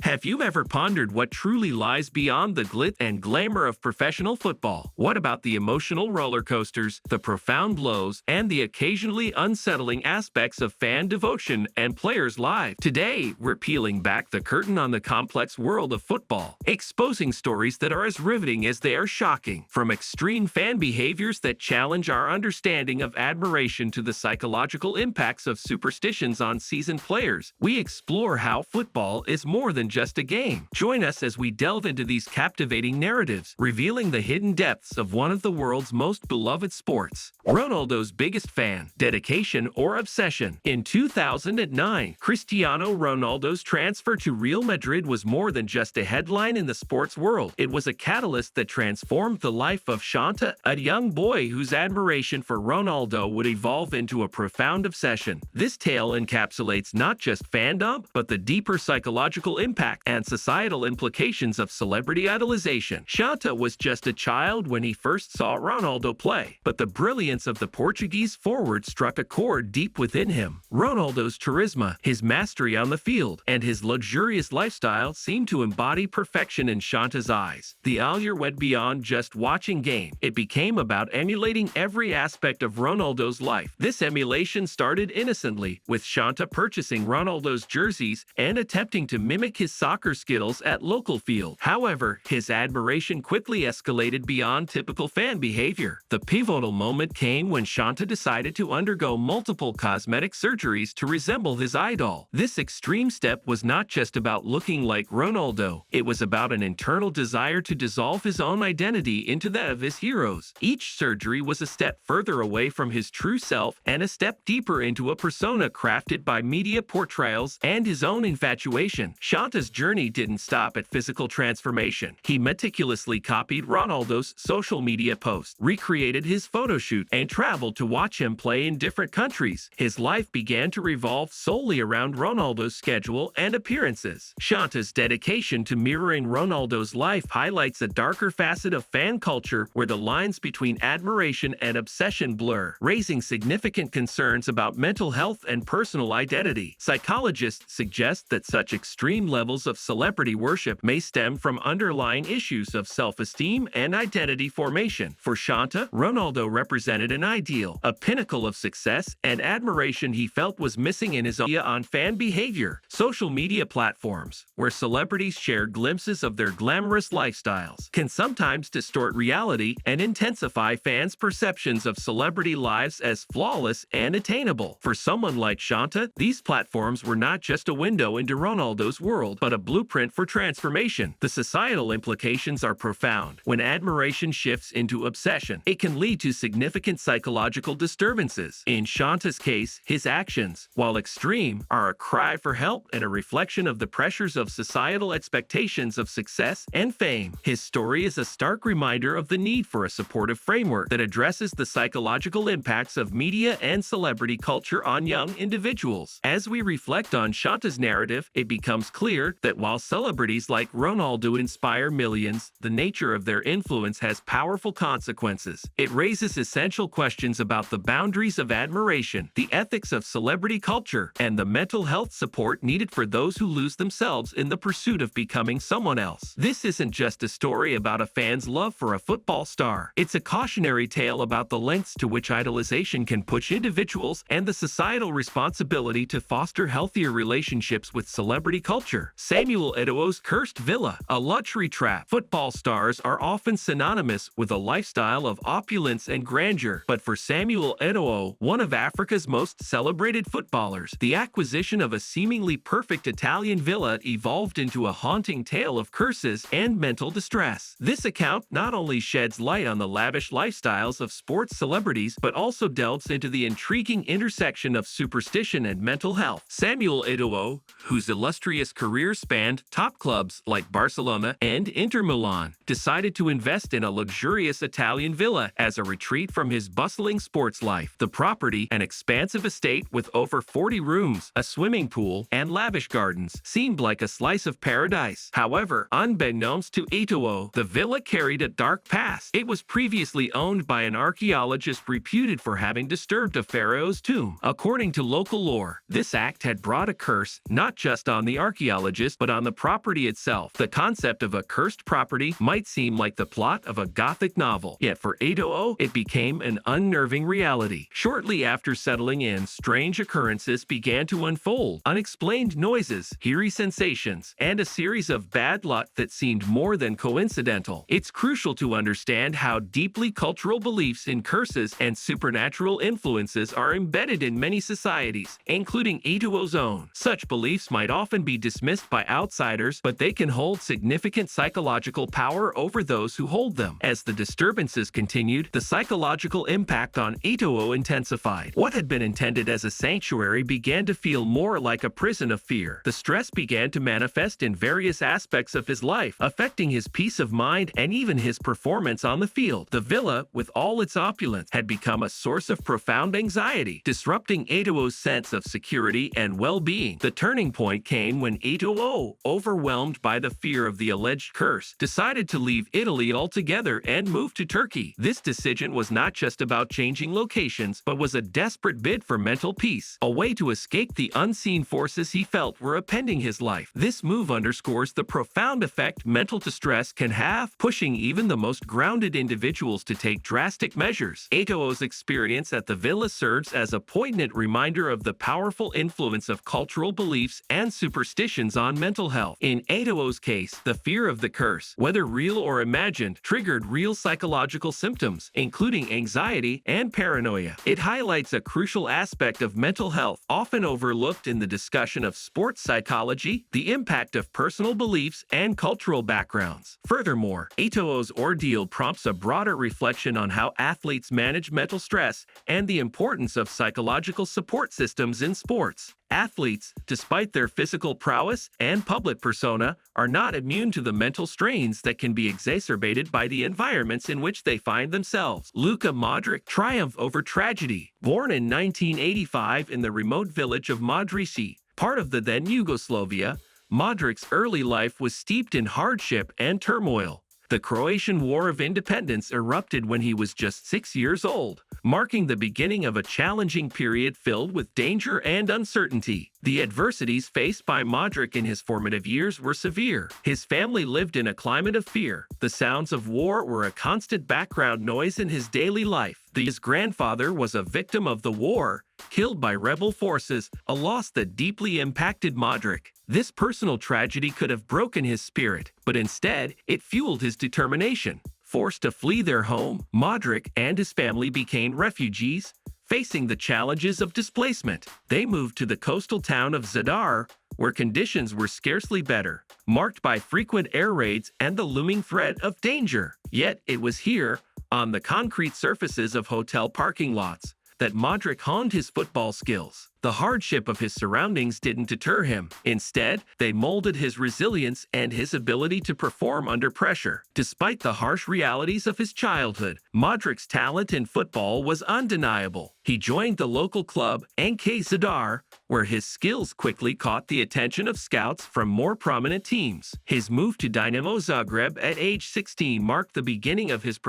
Have you ever pondered what truly lies beyond the glitz and glamour of professional football? What about the emotional roller coasters, the profound blows, and the occasionally unsettling aspects of fan devotion and players' lives? Today, we're peeling back the curtain on the complex world of football, exposing stories that are as riveting as they are shocking. From extreme fan behaviors that challenge our understanding of admiration to the psychological impacts of superstitions on seasoned players, we explore how football is more than just a game. Join us as we delve into these captivating narratives, revealing the hidden depths of one of the world's most beloved sports. Ronaldo's biggest fan, dedication, or obsession. In 2009, Cristiano Ronaldo's transfer to Real Madrid was more than just a headline in the sports world. It was a catalyst that transformed the life of Shanta, a young boy whose admiration for Ronaldo would evolve into a profound obsession. This tale encapsulates not just fandom, but the deeper psychological impact and societal implications of celebrity idolization. Shanta was just a child when he first saw Ronaldo play, but the brilliance of the Portuguese forward struck a chord deep within him. Ronaldo's charisma, his mastery on the field, and his luxurious lifestyle seemed to embody perfection in Shanta's eyes. The allure went beyond just watching game. It became about emulating every aspect of Ronaldo's life. This emulation started innocently, with Shanta purchasing Ronaldo's jerseys and attempting to mimic his soccer skills at local field. However, his admiration quickly escalated beyond typical fan behavior. The pivotal moment came when Shanta decided to undergo multiple cosmetic surgeries to resemble his idol. This extreme step was not just about looking like Ronaldo. It was about an internal desire to dissolve his own identity into that of his heroes. Each surgery was a step further away from his true self and a step deeper into a persona crafted by media portrayals and his own infatuation. Shanta's journey didn't stop at physical transformation. He meticulously copied Ronaldo's social media posts, recreated his photo shoot, and traveled to watch him play in different countries. His life began to revolve solely around Ronaldo's schedule and appearances. Shanta's dedication to mirroring Ronaldo's life highlights a darker facet of fan culture where the lines between admiration and obsession blur, raising significant concerns about mental health and personal identity. Psychologists suggest that such extreme levels of celebrity worship may stem from underlying issues of self-esteem and identity formation. For Shanta, Ronaldo represented an ideal, a pinnacle of success and admiration he felt was missing in his own on fan behavior. Social media platforms, where celebrities share glimpses of their glamorous lifestyles, can sometimes distort reality and intensify fans' perceptions of celebrity lives as flawless and attainable. For someone like Shanta, these platforms were not just a window into Ronaldo's world, but a blueprint for transformation. The societal implications are profound. When admiration shifts into obsession, it can lead to significant psychological disturbances. In Shanta's case, his actions, while extreme, are a cry for help and a reflection of the pressures of societal expectations of success and fame. His story is a stark reminder of the need for a supportive framework that addresses the psychological impacts of media and celebrity culture on young individuals. As we reflect on Shanta's narrative, it becomes clear that while celebrities like Ronaldo inspire millions, the nature of their influence has powerful consequences. It raises essential questions about the boundaries of admiration, the ethics of celebrity culture, and the mental health support needed for those who lose themselves in the pursuit of becoming someone else. This isn't just a story about a fan's love for a football star. It's a cautionary tale about the lengths to which idolization can push individuals and the societal responsibility to foster healthier relationships with celebrity culture. Samuel Eto'o's Cursed Villa, a luxury trap. Football stars are often synonymous with a lifestyle of opulence and grandeur, but for Samuel Eto'o, one of Africa's most celebrated footballers, the acquisition of a seemingly perfect Italian villa evolved into a haunting tale of curses and mental distress. This account not only sheds light on the lavish lifestyles of sports celebrities, but also delves into the intriguing intersection of superstition and mental health. Samuel Eto'o, whose illustrious career spanned top clubs like Barcelona and Inter Milan, decided to invest in a luxurious Italian villa as a retreat from his bustling sports life. The property, an expansive estate with over 40 rooms, a swimming pool, and lavish gardens, seemed like a slice of paradise. However, unbeknownst to Eto'o, the villa carried a dark past. It was previously owned by an archaeologist reputed for having disturbed a pharaoh's tomb. According to local lore, this act had brought a curse not just on the archaeologist, archaeologist, but on the property itself. The concept of a cursed property might seem like the plot of a Gothic novel, yet for Ito-O, it became an unnerving reality. Shortly after settling in, strange occurrences began to unfold. Unexplained noises, eerie sensations, and a series of bad luck that seemed more than coincidental. It's crucial to understand how deeply cultural beliefs in curses and supernatural influences are embedded in many societies, including Ito-O's own. Such beliefs might often be dismissed by outsiders, but they can hold significant psychological power over those who hold them. As the disturbances continued, the psychological impact on Ito-O intensified. What had been intended as a sanctuary began to feel more like a prison of fear. The stress began to manifest in various aspects of his life, affecting his peace of mind and even his performance on the field. The villa, with all its opulence, had become a source of profound anxiety, disrupting Ito-O's sense of security and well-being. The turning point came when Ito-O, overwhelmed by the fear of the alleged curse, decided to leave Italy altogether and move to Turkey. This decision was not just about changing locations, but was a desperate bid for mental peace, a way to escape the unseen forces he felt were upending his life. This move underscores the profound effect mental distress can have, pushing even the most grounded individuals to take drastic measures. Ito-O's experience at the villa serves as a poignant reminder of the powerful influence of cultural beliefs and superstitions on mental health. In Ito-O's case, the fear of the curse, whether real or imagined, triggered real psychological symptoms, including anxiety and paranoia. It highlights a crucial aspect of mental health, often overlooked in the discussion of sports psychology: the impact of personal beliefs and cultural backgrounds. Furthermore, Ito-O's ordeal prompts a broader reflection on how athletes manage mental stress and the importance of psychological support systems in sports. Athletes, despite their physical prowess and public persona, are not immune to the mental strains that can be exacerbated by the environments in which they find themselves. Luka Modric triumphed over tragedy. Born in 1985 in the remote village of Modrici, part of the then Yugoslavia, Modric's early life was steeped in hardship and turmoil. The Croatian War of Independence erupted when he was just 6 years old, marking the beginning of a challenging period filled with danger and uncertainty. The adversities faced by Modric in his formative years were severe. His family lived in a climate of fear. The sounds of war were a constant background noise in his daily life. His grandfather was a victim of the war, killed by rebel forces, a loss that deeply impacted Modric. This personal tragedy could have broken his spirit, but instead, it fueled his determination. Forced to flee their home, Modric and his family became refugees, facing the challenges of displacement. They moved to the coastal town of Zadar, where conditions were scarcely better, marked by frequent air raids and the looming threat of danger. Yet it was here, on the concrete surfaces of hotel parking lots, that Modric honed his football skills. The hardship of his surroundings didn't deter him. Instead, they molded his resilience and his ability to perform under pressure. Despite the harsh realities of his childhood, Modric's talent in football was undeniable. He joined the local club, NK Zadar, where his skills quickly caught the attention of scouts from more prominent teams. His move to Dinamo Zagreb at age 16 marked the beginning of his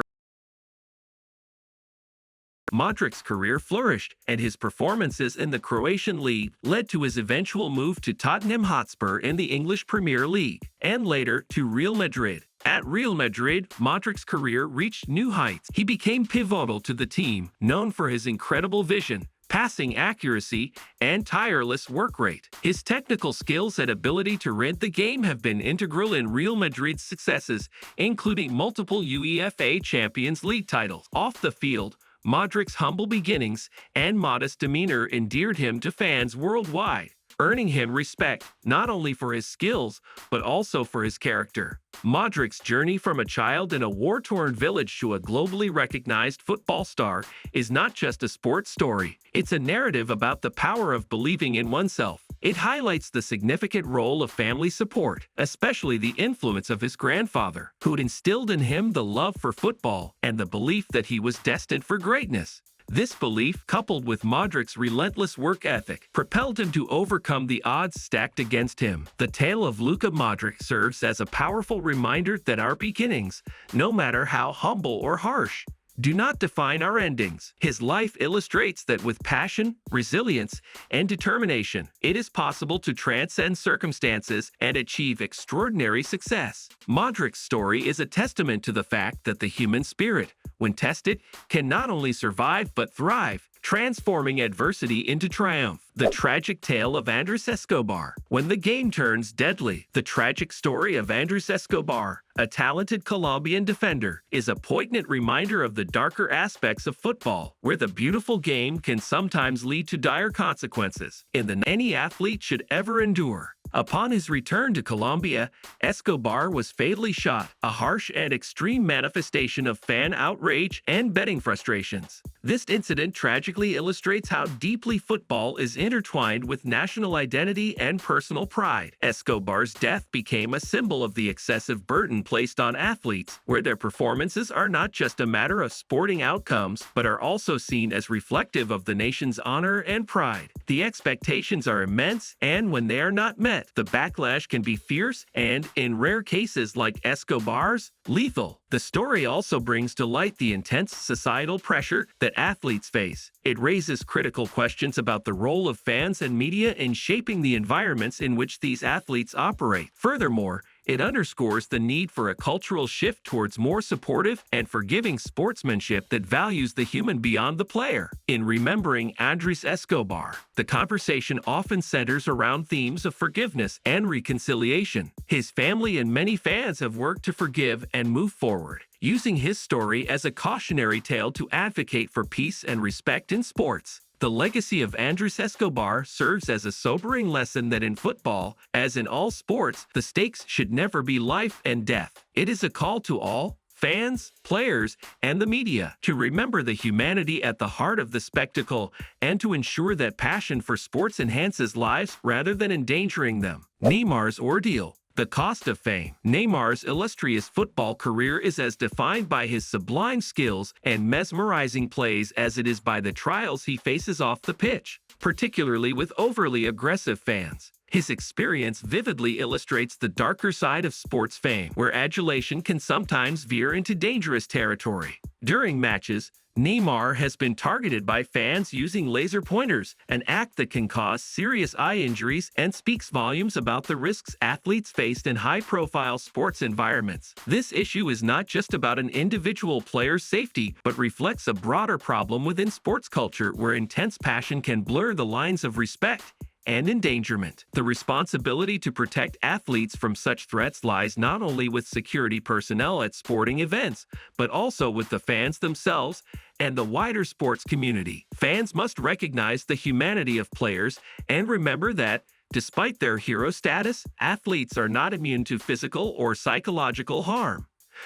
Modric's career flourished, and his performances in the Croatian league led to his eventual move to Tottenham Hotspur in the English Premier League, and later to Real Madrid. At Real Madrid, Modric's career reached new heights. He became pivotal to the team, known for his incredible vision, passing accuracy, and tireless work rate. His technical skills and ability to read the game have been integral in Real Madrid's successes, including multiple UEFA Champions League titles. Off the field, Modric's humble beginnings and modest demeanor endeared him to fans worldwide, earning him respect not only for his skills, but also for his character. Modric's journey from a child in a war-torn village to a globally recognized football star is not just a sports story. It's a narrative about the power of believing in oneself. It highlights the significant role of family support, especially the influence of his grandfather, who'd instilled in him the love for football and the belief that he was destined for greatness. This belief, coupled with Modric's relentless work ethic, propelled him to overcome the odds stacked against him. The tale of Luka Modric serves as a powerful reminder that our beginnings, no matter how humble or harsh, do not define our endings. His life illustrates that with passion, resilience, and determination, it is possible to transcend circumstances and achieve extraordinary success. Modric's story is a testament to the fact that the human spirit, when tested, can not only survive but thrive, transforming adversity into triumph. The tragic tale of Andres Escobar. When the game turns deadly, the tragic story of Andres Escobar, a talented Colombian defender, is a poignant reminder of the darker aspects of football, where the beautiful game can sometimes lead to dire consequences in the any athlete should ever endure. Upon his return to Colombia, Escobar was fatally shot, a harsh and extreme manifestation of fan outrage and betting frustrations. This incident tragically illustrates how deeply football is intertwined with national identity and personal pride. Escobar's death became a symbol of the excessive burden placed on athletes, where their performances are not just a matter of sporting outcomes, but are also seen as reflective of the nation's honor and pride. The expectations are immense, and when they are not met, the backlash can be fierce and, in rare cases like Escobar's, lethal. The story also brings to light the intense societal pressure that athletes face. It raises critical questions about the role of fans and media in shaping the environments in which these athletes operate. Furthermore, it underscores the need for a cultural shift towards more supportive and forgiving sportsmanship that values the human beyond the player. In remembering Andres Escobar, the conversation often centers around themes of forgiveness and reconciliation. His family and many fans have worked to forgive and move forward, using his story as a cautionary tale to advocate for peace and respect in sports. The legacy of Andres Escobar serves as a sobering lesson that in football, as in all sports, the stakes should never be life and death. It is a call to all, fans, players, and the media, to remember the humanity at the heart of the spectacle and to ensure that passion for sports enhances lives rather than endangering them. Neymar's ordeal. The cost of fame. Neymar's illustrious football career is as defined by his sublime skills and mesmerizing plays as it is by the trials he faces off the pitch, particularly with overly aggressive fans. His experience vividly illustrates the darker side of sports fame, where adulation can sometimes veer into dangerous territory. During matches, Neymar has been targeted by fans using laser pointers, an act that can cause serious eye injuries and speaks volumes about the risks athletes face in high-profile sports environments. This issue is not just about an individual player's safety, but reflects a broader problem within sports culture where intense passion can blur the lines of respect and endangerment. The responsibility to protect athletes from such threats lies not only with security personnel at sporting events, but also with the fans themselves and the wider sports community. Fans must recognize the humanity of players and remember that, despite their hero status, athletes are not immune to physical or psychological harm.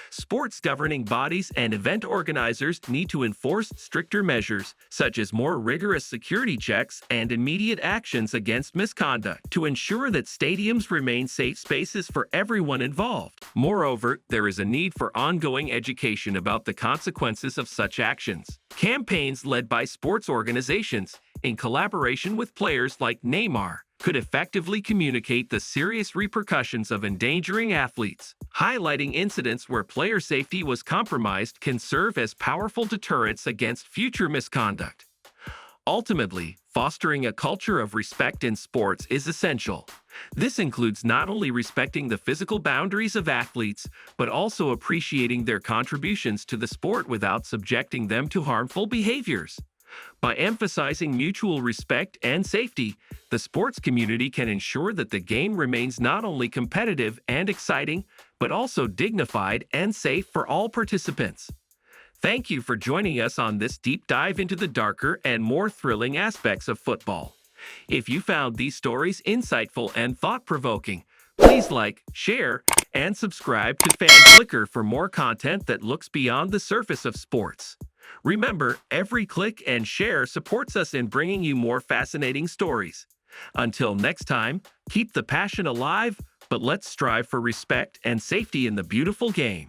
Sports governing bodies and event organizers need to enforce stricter measures, such as more rigorous security checks and immediate actions against misconduct, to ensure that stadiums remain safe spaces for everyone involved. Moreover, there is a need for ongoing education about the consequences of such actions. Campaigns led by sports organizations, in collaboration with players like Neymar, could effectively communicate the serious repercussions of endangering athletes. Highlighting incidents where player safety was compromised can serve as powerful deterrents against future misconduct. Ultimately, fostering a culture of respect in sports is essential. This includes not only respecting the physical boundaries of athletes, but also appreciating their contributions to the sport without subjecting them to harmful behaviors. By emphasizing mutual respect and safety, the sports community can ensure that the game remains not only competitive and exciting, but also dignified and safe for all participants. Thank you for joining us on this deep dive into the darker and more thrilling aspects of football. If you found these stories insightful and thought-provoking, please like, share, and subscribe to FanFlicker for more content that looks beyond the surface of sports. Remember, every click and share supports us in bringing you more fascinating stories. Until next time, keep the passion alive, but let's strive for respect and safety in the beautiful game.